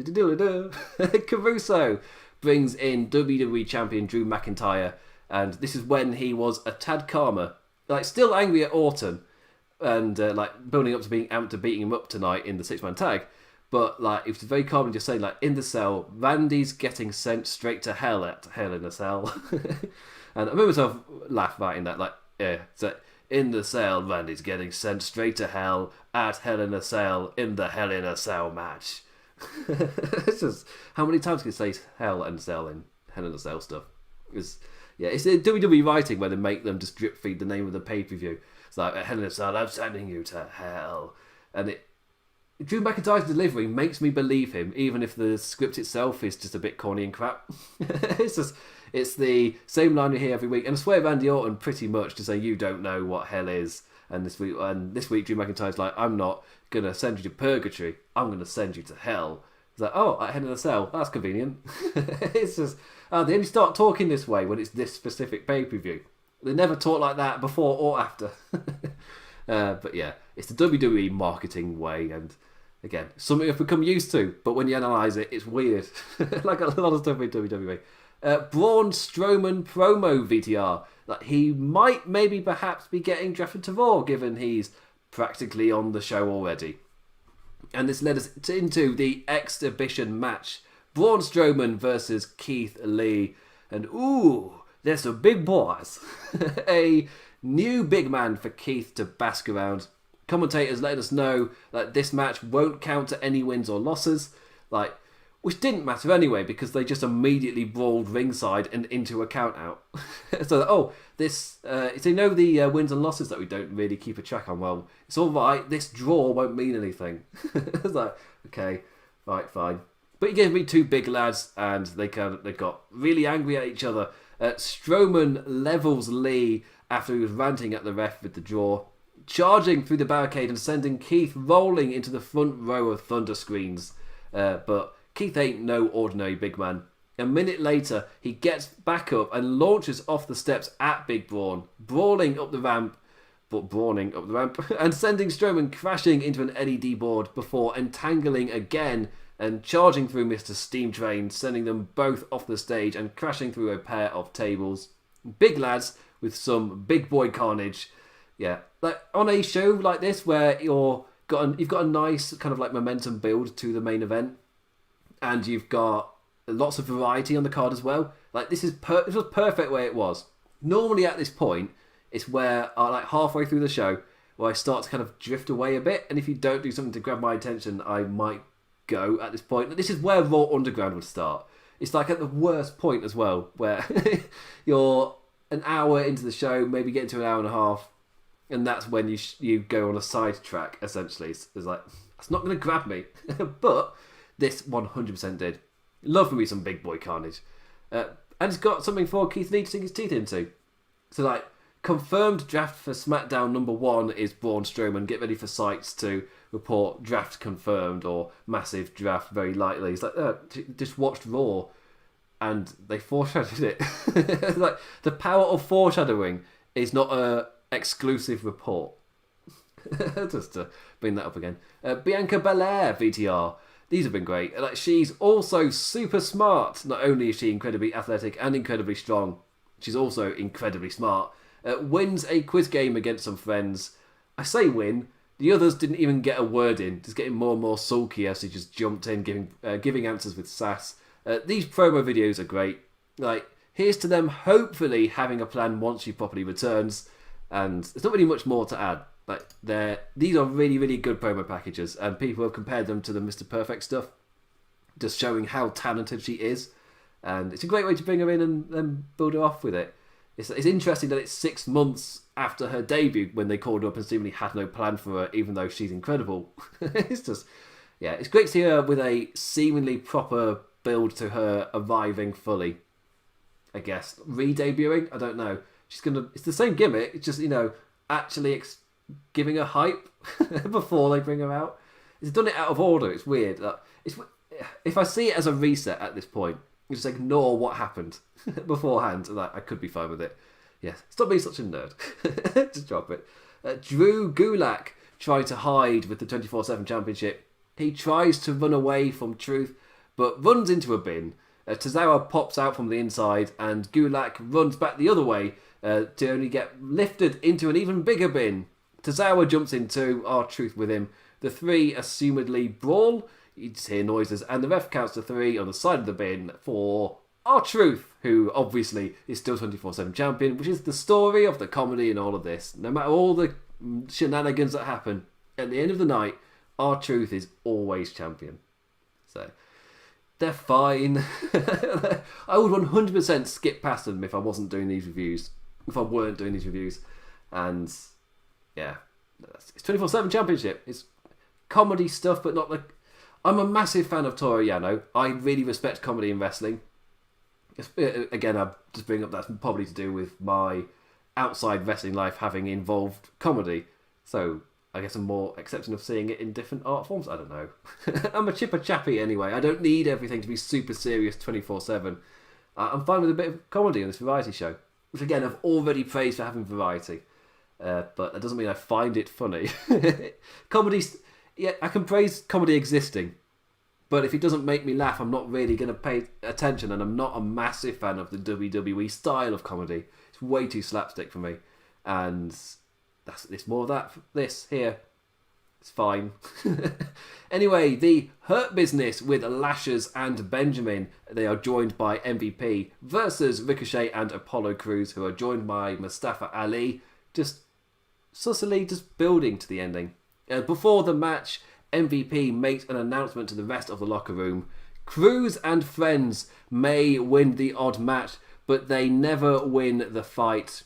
Caruso brings in WWE Champion Drew McIntyre, and this is when he was a tad calmer, like still angry at Orton, and like building up to being amped to beating him up tonight in the 6-man tag. But like it was very calm and just saying, like, in the cell, Randy's getting sent straight to hell at Hell in a Cell. And I remember myself laugh writing that, like, yeah, so in the cell, Randy's getting sent straight to hell at Hell in a Cell in the Hell in a Cell match. It's just, how many times can you say hell and cell in Hell in a Cell stuff? It's the WWE writing where they make them just drip feed the name of the pay-per-view. It's like, at Hell in a Cell, I'm sending you to hell. And Drew McIntyre's delivery makes me believe him, even if the script itself is just a bit corny and crap. It's the same line you hear every week. And I swear Randy Orton pretty much to say, you don't know what hell is. And this week Drew McIntyre's like, I'm not going to send you to purgatory. I'm going to send you to hell. It's like, oh, at Hell in a Cell. That's convenient. It's just, they only start talking this way when it's this specific pay-per-view. They never talk like that before or after. But yeah, it's the WWE marketing way, and again, something I've become used to, but when you analyse it, it's weird. Like a lot of stuff in WWE. Braun Strowman promo VTR. Like, he might perhaps be getting drafted to Raw, given he's practically on the show already. And this led us into the exhibition match. Braun Strowman versus Keith Lee. And ooh, there's some big boys. A new big man for Keith to bask around. Commentators letting us know that this match won't count to any wins or losses, which didn't matter anyway because they just immediately brawled ringside and into a count out. So, if they know the wins and losses that we don't really keep a track on, well, it's all right. This draw won't mean anything. It's like, okay, right, fine. But he gave me two big lads, and they got really angry at each other. Strowman levels Lee after he was ranting at the ref with the draw, charging through the barricade and sending Keith rolling into the front row of thunder screens. But Keith ain't no ordinary big man. A minute later, he gets back up and launches off the steps at Big Braun, brawling up the ramp, and sending Strowman crashing into an LED board before entangling again and charging through Mr. Steam Train, sending them both off the stage and crashing through a pair of tables. Big lads with some big boy carnage. Yeah, like on a show like this where you've got a nice kind of like momentum build to the main event, and you've got lots of variety on the card as well. Like this was perfect where it was. Normally at this point, it's where like halfway through the show where I start to kind of drift away a bit, and if you don't do something to grab my attention, I might go at this point. This is where Raw Underground would start. It's like at the worst point as well, where you're an hour into the show, maybe get into an hour and a half, and that's when you go on a sidetrack, essentially. It's like, that's not going to grab me. But this 100% did. Love me some big boy carnage. And it's got something for Keith Lee to sink his teeth into. So, like, confirmed draft for Smackdown number 1 is Braun Strowman. Get ready for sites to report draft confirmed or massive draft very lightly. It's like, just watched Raw and they foreshadowed it. Like, the power of foreshadowing is not a exclusive report. Just to bring that up again. Bianca Belair VTR. These have been great. Like, she's also super smart. Not only is she incredibly athletic and incredibly strong, she's also incredibly smart. Wins a quiz game against some friends. I say win. The others didn't even get a word in. Just getting more and more sulky as she just jumped in, giving answers with sass. These promo videos are great. Like, here's to them hopefully having a plan once she properly returns. And there's not really much more to add. Like, these are really, really good promo packages. And people have compared them to the Mr. Perfect stuff. Just showing how talented she is. And it's a great way to bring her in and build her off with it. It's interesting that it's 6 months after her debut when they called her up and seemingly had no plan for her, even though she's incredible. It's just, yeah, it's great to see her with a seemingly proper build to her arriving fully. I guess re-debuting. I don't know. It's the same gimmick. It's just, actually giving her hype before they bring her out. It's done it out of order. It's weird. If I see it as a reset at this point, you just ignore what happened beforehand. I could be fine with it. Yes, stop being such a nerd. Just drop it. Drew Gulak trying to hide with the 24/7 championship. He tries to run away from truth, but runs into a bin. Tozawa pops out from the inside, and Gulak runs back the other way to only get lifted into an even bigger bin. Tozawa jumps in too, R-Truth with him. The three assumedly brawl. You just hear noises, and the ref counts to 3 on the side of the bin for R-Truth, who obviously is still 24/7 champion, which is the story of the comedy in all of this. No matter all the shenanigans that happen, at the end of the night, R-Truth is always champion. So, they're fine. I would 100% skip past them if I wasn't doing these reviews. If I weren't doing these reviews. And, yeah. It's 24/7 championship. It's comedy stuff, but not like... I'm a massive fan of Toru Yano. I really respect comedy in wrestling. Again, I just bring up that's probably to do with my outside wrestling life having involved comedy. So I guess I'm more accepting of seeing it in different art forms. I don't know. I'm a chipper chappy anyway. I don't need everything to be super serious 24/7. I'm fine with a bit of comedy on this variety show. Which again, I've already praised for having variety. But that doesn't mean I find it funny. Comedy's... Yeah, I can praise comedy existing, but if it doesn't make me laugh, I'm not really going to pay attention, and I'm not a massive fan of the WWE style of comedy. It's way too slapstick for me, and it's more of that. This here, it's fine. Anyway, the Hurt Business with Lashes and Benjamin. They are joined by MVP versus Ricochet and Apollo Crews, who are joined by Mustafa Ali. Just sussily just building to the ending. Before the match, MVP makes an announcement to the rest of the locker room. Crews and friends may win the odd match, but they never win the fight.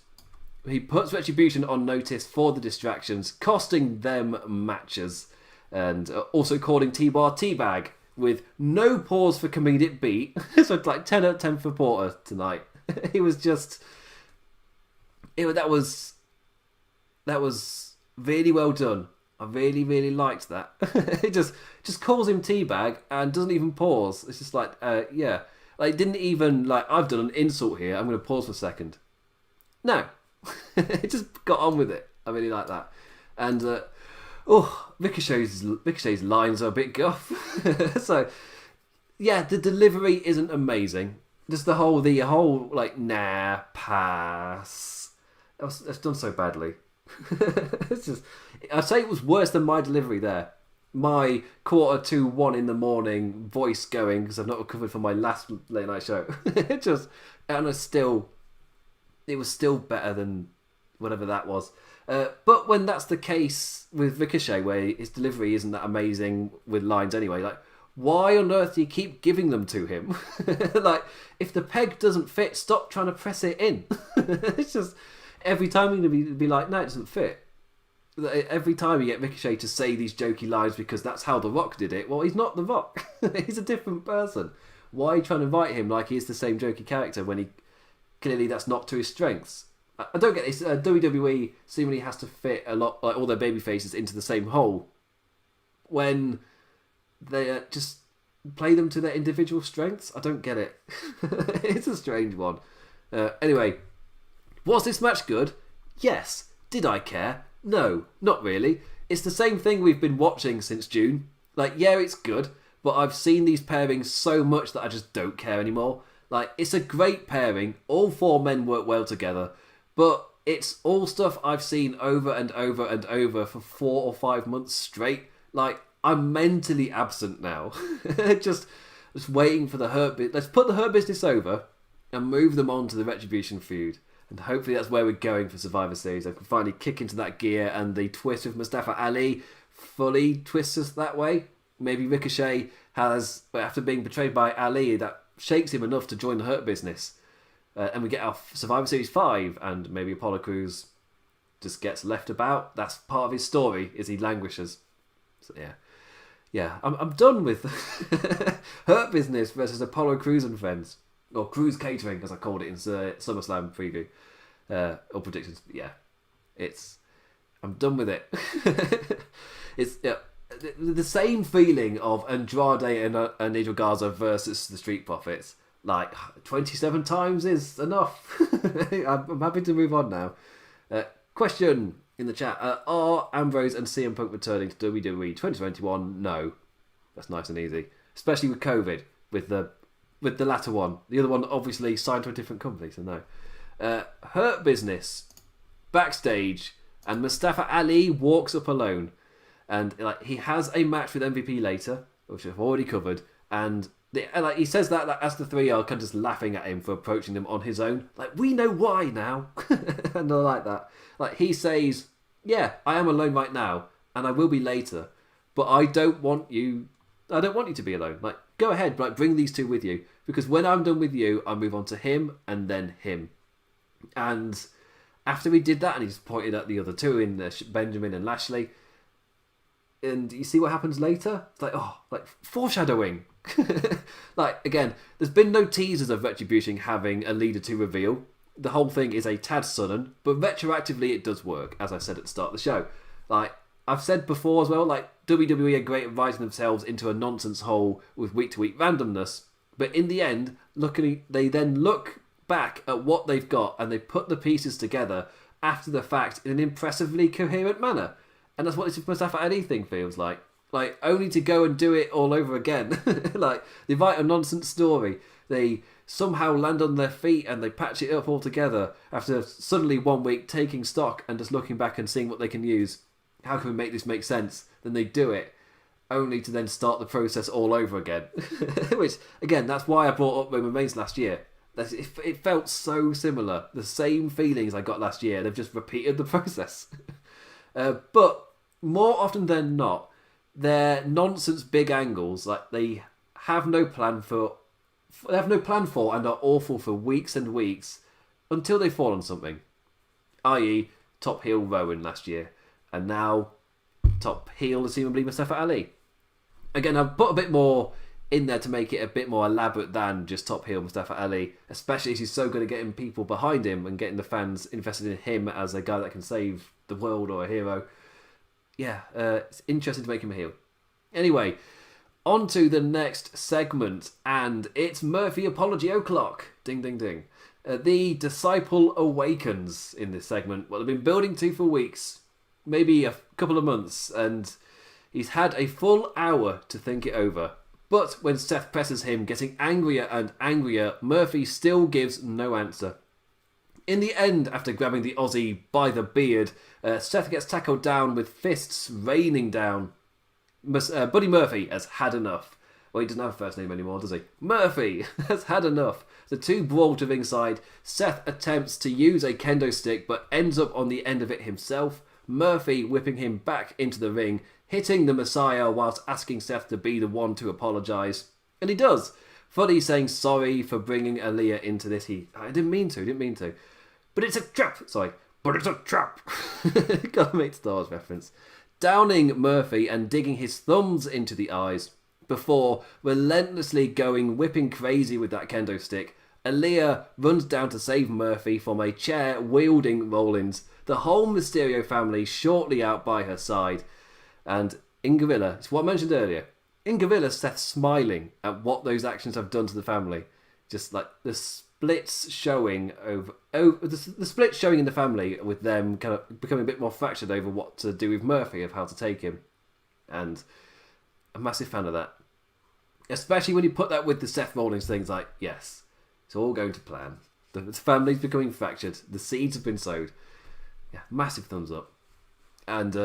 He puts Retribution on notice for the distractions, costing them matches. And also calling T-Bar Teabag with no pause for comedic beat. So it's like 10 out of 10 for Porter tonight. It was just... That was really well done. I really, really liked that. It just calls him Teabag and doesn't even pause. It's just like, yeah. Like, didn't even, like, I've done an insult here. I'm going to pause for a second. No. It just got on with it. I really like that. And, Ricochet's lines are a bit guff. So, yeah, the delivery isn't amazing. Just the whole, like, nah, pass. That's done so badly. It's just... I'd say it was worse than my delivery there. My 1:45 in the morning voice going because I've not recovered from my last late night show. It was still better than whatever that was. But when that's the case with Ricochet, where his delivery isn't that amazing with lines anyway, like, why on earth do you keep giving them to him? Like, if the peg doesn't fit, stop trying to press it in. It's just, every time you're going to be like, no, it doesn't fit. Every time you get Ricochet to say these jokey lines because that's how The Rock did it, well, he's not The Rock. He's a different person. Why are you trying to invite him like he's the same jokey character when he clearly that's not to his strengths? I don't get this. WWE seemingly has to fit a lot, like all their baby faces into the same hole when they just play them to their individual strengths. I don't get it. It's a strange one. Anyway, was this match good? Yes. Did I care? No, not really. It's the same thing we've been watching since June. Like, yeah, it's good, but I've seen these pairings so much that I just don't care anymore. Like, it's a great pairing. All four men work well together, but it's all stuff I've seen over and over and over for 4 or 5 months straight. Like, I'm mentally absent now. just waiting for the Hurt Business. Let's put the Hurt Business over and move them on to the Retribution feud. And hopefully that's where we're going for Survivor Series. I can finally kick into that gear, and the twist with Mustafa Ali fully twists us that way. Maybe Ricochet has, after being betrayed by Ali, that shakes him enough to join the Hurt Business. And we get our Survivor Series 5, and maybe Apollo Crews just gets left about. That's part of his story, is he languishes. So yeah, I'm done with Hurt Business versus Apollo Crews and friends. Or Crews Catering, as I called it in SummerSlam preview. Or predictions. Yeah. I'm done with it. It's the same feeling of Andrade and Nigel Garza versus the Street Profits. Like, 27 times is enough. I'm happy to move on now. Question in the chat. Are Ambrose and CM Punk returning to WWE 2021? No. That's nice and easy. Especially with COVID. With the latter one. The other one obviously signed to a different company, so no. Hurt Business. Backstage. And Mustafa Ali walks up alone. And he has a match with MVP later, which I've already covered. And he says that as the three are kind of just laughing at him for approaching them on his own. Like, we know why now. And I like that. Like, he says, yeah, I am alone right now. And I will be later. But I don't want you to be alone. Like, go ahead, like, bring these two with you. Because when I'm done with you, I move on to him and then him. And after he did that, and he just pointed at the other two in Benjamin and Lashley, and you see what happens later? It's like foreshadowing. Like, again, there's been no teasers of Retribution having a leader to reveal. The whole thing is a tad sudden, but retroactively it does work, as I said at the start of the show. Like, I've said before as well, like, WWE are great at writing themselves into a nonsense hole with week-to-week randomness, but in the end, they then look back at what they've got and they put the pieces together after the fact in an impressively coherent manner. And that's what this Mustafa Ali thing feels like. Like, only to go and do it all over again. Like, they write a nonsense story, they somehow land on their feet and they patch it up all together after suddenly 1 week taking stock and just looking back and seeing what they can use. How can we make this make sense? Then they do it, only to then start the process all over again. Which, again, that's why I brought up Roman Reigns last year. It felt so similar. The same feelings I got last year. They've just repeated the process. But more often than not, they're nonsense big angles. Like, they have no plan for and are awful for weeks and weeks until they fall on something. I.e., top heel Rowan last year. And now, top heel, assumably, Mustafa Ali. Again, I've put a bit more in there to make it a bit more elaborate than just top heel Mustafa Ali, especially as he's so good at getting people behind him and getting the fans invested in him as a guy that can save the world or a hero. Yeah, it's interesting to make him a heel. Anyway, on to the next segment, and it's Murphy Apology O'Clock. Ding, ding, ding. The Disciple awakens in this segment. Well, they've been building to for weeks, maybe a couple of months, and he's had a full hour to think it over. But when Seth presses him, getting angrier and angrier, Murphy still gives no answer. In the end, after grabbing the Aussie by the beard, Seth gets tackled down with fists raining down. Buddy Murphy has had enough. Well, he doesn't have a first name anymore, does he? Murphy has had enough. The two brawl to ringside. Seth attempts to use a kendo stick, but ends up on the end of it himself. Murphy whipping him back into the ring, hitting the Messiah whilst asking Seth to be the one to apologise. And he does. Fully saying sorry for bringing Aaliyah into this. I didn't mean to. But it's a trap. Sorry. But it's a trap. Gotta make Star Wars reference. Downing Murphy and digging his thumbs into the eyes before relentlessly whipping crazy with that kendo stick. Aaliyah runs down to save Murphy from a chair-wielding Rollins. The whole Mysterio family shortly out by her side. And in Gorilla, it's what I mentioned earlier, in Gorilla, Seth's smiling at what those actions have done to the family. Just like the splits showing the splits showing in the family with them kind of becoming a bit more fractured over what to do with Murphy, of how to take him. And I'm a massive fan of that. Especially when you put that with the Seth Rollins things, like, yes, it's all going to plan. The family's becoming fractured. The seeds have been sowed. Yeah, massive thumbs up. And,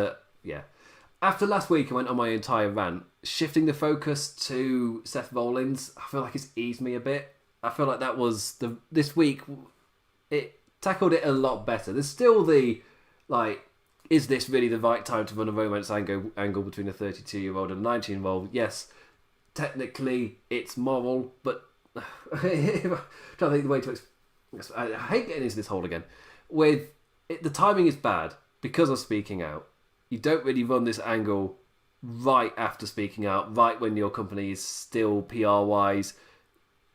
yeah. After last week, I went on my entire rant, shifting the focus to Seth Rollins. I feel like it's eased me a bit. I feel like that was this week, it tackled it a lot better. There's still the, like, is this really the right time to run a romance angle between a 32-year-old and a 19-year-old? Yes, technically it's moral, but I'm trying to think the way to I hate getting into this hole again. The timing is bad because of speaking out. You don't really run this angle right after speaking out, right when your company is still PR-wise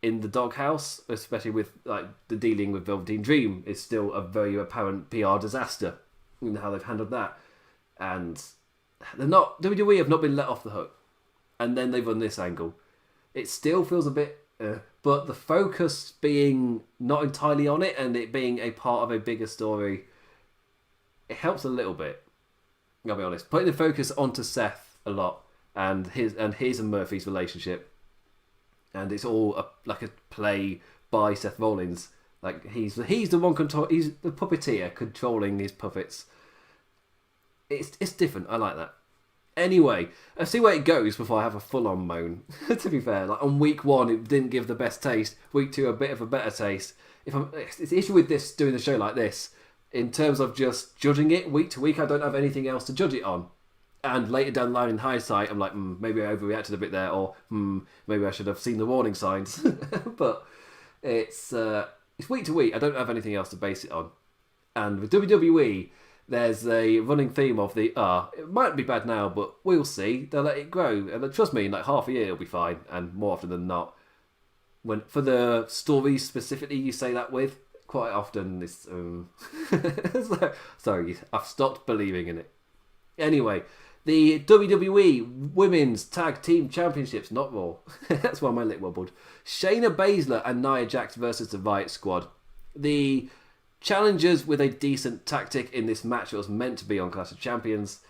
in the doghouse, especially with like the dealing with Velveteen Dream is still a very apparent PR disaster in how they've handled that. And WWE have not been let off the hook. And then they run this angle. It still feels a bit, but the focus being not entirely on it and it being a part of a bigger story, it helps a little bit. I'll be honest. Putting the focus onto Seth a lot and his and Murphy's relationship, and it's all like a play by Seth Rollins. Like he's the one he's the puppeteer controlling his puppets. It's different. I like that. Anyway, I'll see where it goes before I have a full-on moan. To be fair, like on week 1 it didn't give the best taste. Week 2 a bit of a better taste. It's the issue with this doing the show like this. In terms of just judging it week to week, I don't have anything else to judge it on. And later down the line in hindsight, I'm like, maybe I overreacted a bit there, or maybe I should have seen the warning signs. But it's week to week. I don't have anything else to base it on. And with WWE, there's a running theme of it might be bad now, but we'll see. They'll let it grow. And trust me, in like half a year it'll be fine. And more often than not, when for the stories specifically you say that with, quite often it's sorry, I've stopped believing in it. Anyway, the WWE Women's Tag Team Championships, not Raw. That's why my lip wobbled. Shayna Baszler and Nia Jax versus the Riot Squad. The challengers with a decent tactic in this match that was meant to be on Clash of Champions,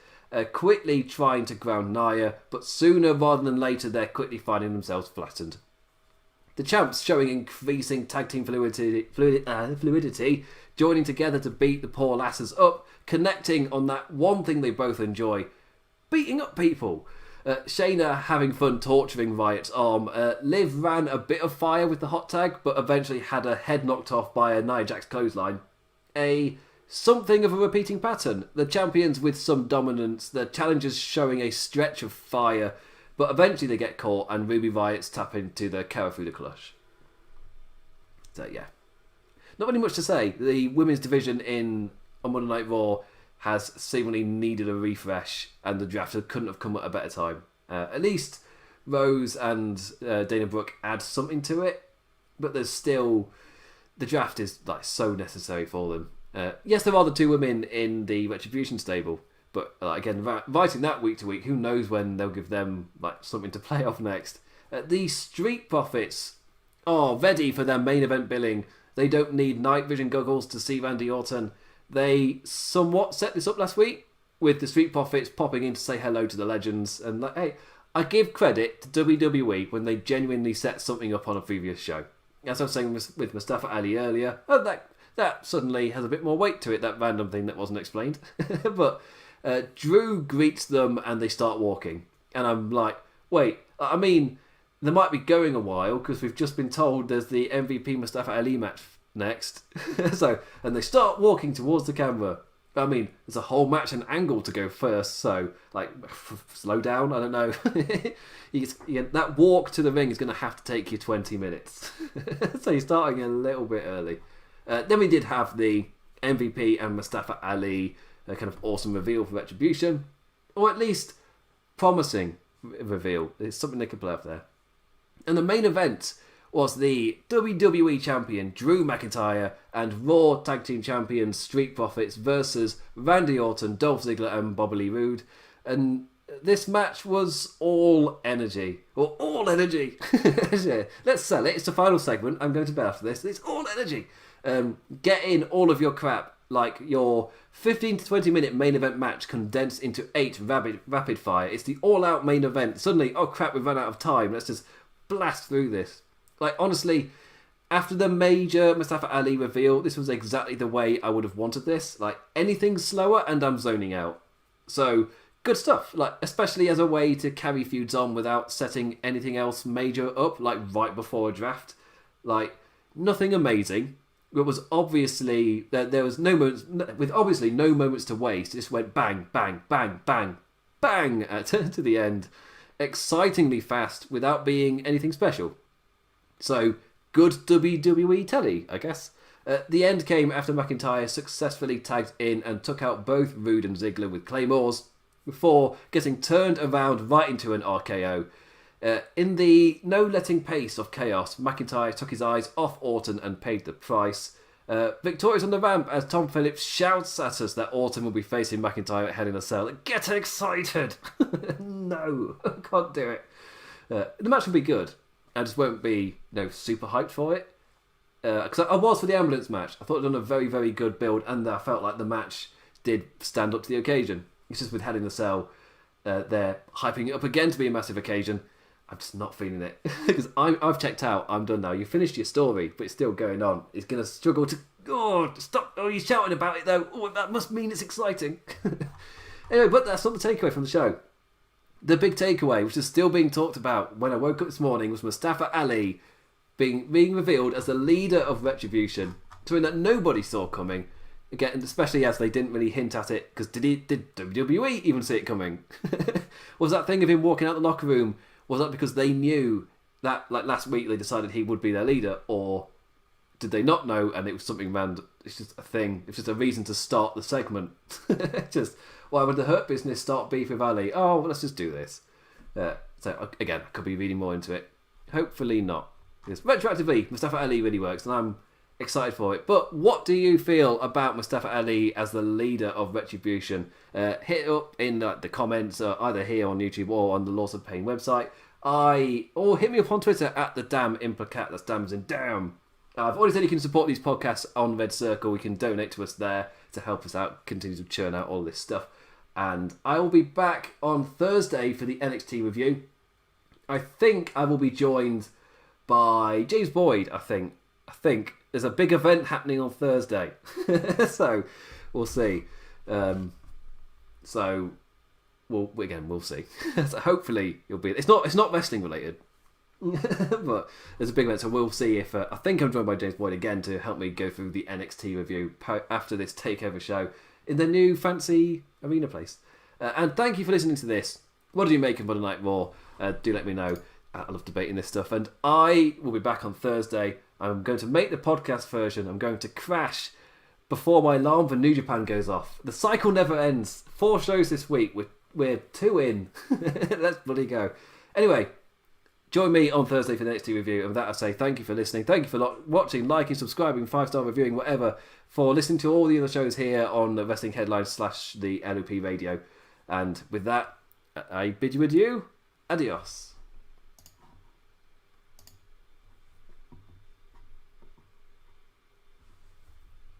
quickly trying to ground Nia, but sooner rather than later they're quickly finding themselves flattened. The champs showing increasing tag team fluidity, joining together to beat the poor lasses up, connecting on that one thing they both enjoy, beating up people. Shayna having fun torturing Riot's arm. Liv ran a bit of fire with the hot tag, but eventually had her head knocked off by a Nia Jax clothesline. Something of a repeating pattern. The champions with some dominance, the challengers showing a stretch of fire, but eventually they get caught and Ruby Riot's tap into the Karafuda Clutch. So yeah. Not really much to say. The women's division on Monday Night Raw has seemingly needed a refresh and the draft couldn't have come at a better time. At least Rose and Dana Brooke add something to it, but there's still... The draft is like so necessary for them. Yes, there are the 2 women in the Retribution stable, but again, writing that week to week, who knows when they'll give them like something to play off next. The Street Profits are ready for their main event billing. They don't need night vision goggles to see Randy Orton. They somewhat set this up last week with the Street Profits popping in to say hello to the legends. And like, hey, I give credit to WWE when they genuinely set something up on a previous show. As I was saying with Mustafa Ali earlier, that suddenly has a bit more weight to it, that random thing that wasn't explained. But Drew greets them and they start walking. And I'm like, wait, I mean, they might be going a while because we've just been told there's the MVP Mustafa Ali match next. And they start walking towards the camera. I mean, there's a whole match and angle to go first, so, like, slow down, I don't know. That walk to the ring is going to have to take you 20 minutes. So you're starting a little bit early. Then we did have the MVP and Mustafa Ali kind of awesome reveal for Retribution, or at least promising reveal. It's something they could play up there. And the main event was the WWE Champion Drew McIntyre and Raw Tag Team Champions Street Profits versus Randy Orton, Dolph Ziggler and Bobby Lee Roode. And this match was all energy. Or all energy. Let's sell it. It's the final segment. I'm going to bed after this. It's all energy. Get in all of your crap. Like your 15 to 20 minute main event match condensed into 8 rapid fire. It's the all-out main event. Suddenly, oh crap, we've run out of time. Let's just blast through this. Like, honestly, after the major Mustafa Ali reveal, this was exactly the way I would have wanted this. Like, anything slower and I'm zoning out. So, good stuff. Like, especially as a way to carry feuds on without setting anything else major up, like right before a draft. Like, nothing amazing. It was obviously, there was no moments, with obviously no moments to waste. It just went bang, bang, bang, bang, bang to the end. Excitingly fast without being anything special. So, good WWE telly, I guess. The end came after McIntyre successfully tagged in and took out both Roode and Ziggler with claymores before getting turned around right into an RKO. In the no-letting pace of chaos, McIntyre took his eyes off Orton and paid the price. Victorious on the ramp as Tom Phillips shouts at us that Orton will be facing McIntyre at Hell in a Cell. Get excited! No, I can't do it. The match will be good. I just won't be super hyped for it. Because I was for the ambulance match. I thought it had done a very, very good build, and I felt like the match did stand up to the occasion. It's just with Hell in a Cell, they're hyping it up again to be a massive occasion. I'm just not feeling it. Because I've checked out. I'm done now. You finished your story, but it's still going on. It's going to struggle to... Oh, stop. Oh, you're shouting about it, though. Oh, that must mean it's exciting. Anyway, but that's not the takeaway from the show. The big takeaway, which is still being talked about when I woke up this morning, was Mustafa Ali being revealed as the leader of Retribution. Something that nobody saw coming. Again, especially as they didn't really hint at it. Because did WWE even see it coming? Was that thing of him walking out the locker room... Was that because they knew that, like last week, they decided he would be their leader, or did they not know and it was something random? It's just a thing. It's just a reason to start the segment. Just, why would the Hurt Business start beef with Ali? Oh, well, let's just do this. So, again, I could be reading more into it. Hopefully not. Because retroactively, Mustafa Ali really works, and I'm excited for it. But what do you feel about Mustafa Ali as the leader of Retribution? Hit up in the comments, either here on YouTube or on the Laws of Pain website. Or hit me up on Twitter at the Damn Implicat. That's damn as in damn. I've already said you can support these podcasts on RedCircle. You can donate to us there to help us out, continue to churn out all this stuff. And I will be back on Thursday for the NXT review. I think I will be joined by James Boyd, I think. There's a big event happening on Thursday. So, we'll see. So, we'll see. So hopefully, you'll be... It's not wrestling related. But there's a big event, so we'll see if... I think I'm joined by James Boyd again to help me go through the NXT review after this takeover show in the new fancy arena place. And thank you for listening to this. What did you make of Monday Night Raw? Do let me know. I love debating this stuff. And I will be back on Thursday. I'm going to make the podcast version. I'm going to crash before my alarm for New Japan goes off. The cycle never ends. 4 shows this week. We're 2 in. Let's bloody go. Anyway, join me on Thursday for the NXT review. And with that, I say thank you for listening. Thank you for watching, liking, subscribing, 5-star reviewing, whatever, for listening to all the other shows here on the Wrestling Headlines / the LOP Radio. And with that, I bid you adieu. Adios.